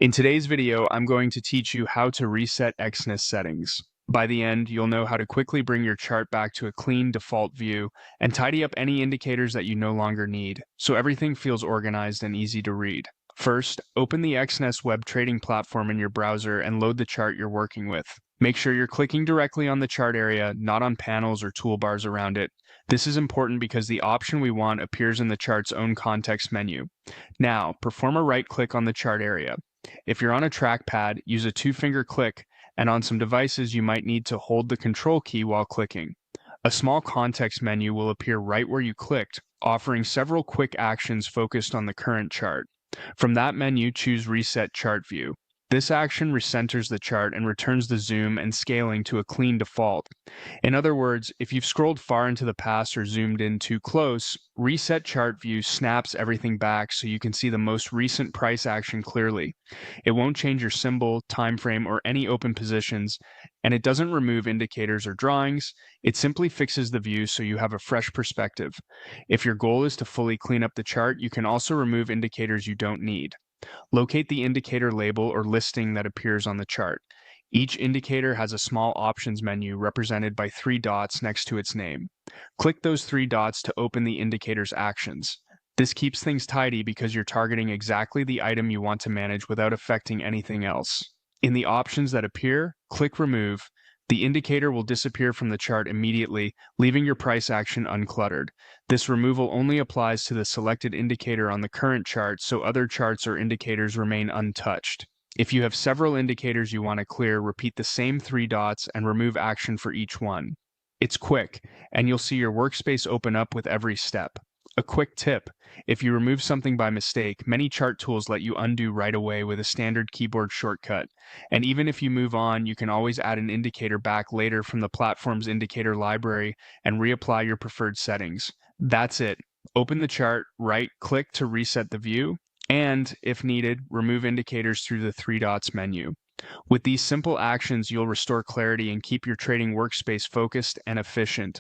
In today's video, I'm going to teach you how to reset Exness settings. By the end, you'll know how to quickly bring your chart back to a clean default view and tidy up any indicators that you no longer need, so everything feels organized and easy to read. First, open the Exness web trading platform in your browser and load the chart you're working with. Make sure you're clicking directly on the chart area, not on panels or toolbars around it. This is important because the option we want appears in the chart's own context menu. Now, perform a right-click on the chart area. If you're on a trackpad, use a two-finger click, and on some devices you might need to hold the control key while clicking. A small context menu will appear right where you clicked, offering several quick actions focused on the current chart. From that menu, choose Reset Chart View. This action recenters the chart and returns the zoom and scaling to a clean default. In other words, if you've scrolled far into the past or zoomed in too close, Reset Chart View snaps everything back so you can see the most recent price action clearly. It won't change your symbol, time frame, or any open positions, and it doesn't remove indicators or drawings. It simply fixes the view so you have a fresh perspective. If your goal is to fully clean up the chart, you can also remove indicators you don't need. Locate the indicator label or listing that appears on the chart. Each indicator has a small options menu represented by three dots next to its name. Click those three dots to open the indicator's actions. This keeps things tidy because you're targeting exactly the item you want to manage without affecting anything else. In the options that appear, click Remove. The indicator will disappear from the chart immediately, leaving your price action uncluttered. This removal only applies to the selected indicator on the current chart, so other charts or indicators remain untouched. If you have several indicators you want to clear, repeat the same three dots and remove action for each one. It's quick, and you'll see your workspace open up with every step. A quick tip: if you remove something by mistake, many chart tools let you undo right away with a standard keyboard shortcut. And even if you move on, you can always add an indicator back later from the platform's indicator library and reapply your preferred settings. That's it. Open the chart, right-click to reset the view, and, if needed, remove indicators through the three dots menu. With these simple actions, you'll restore clarity and keep your trading workspace focused and efficient.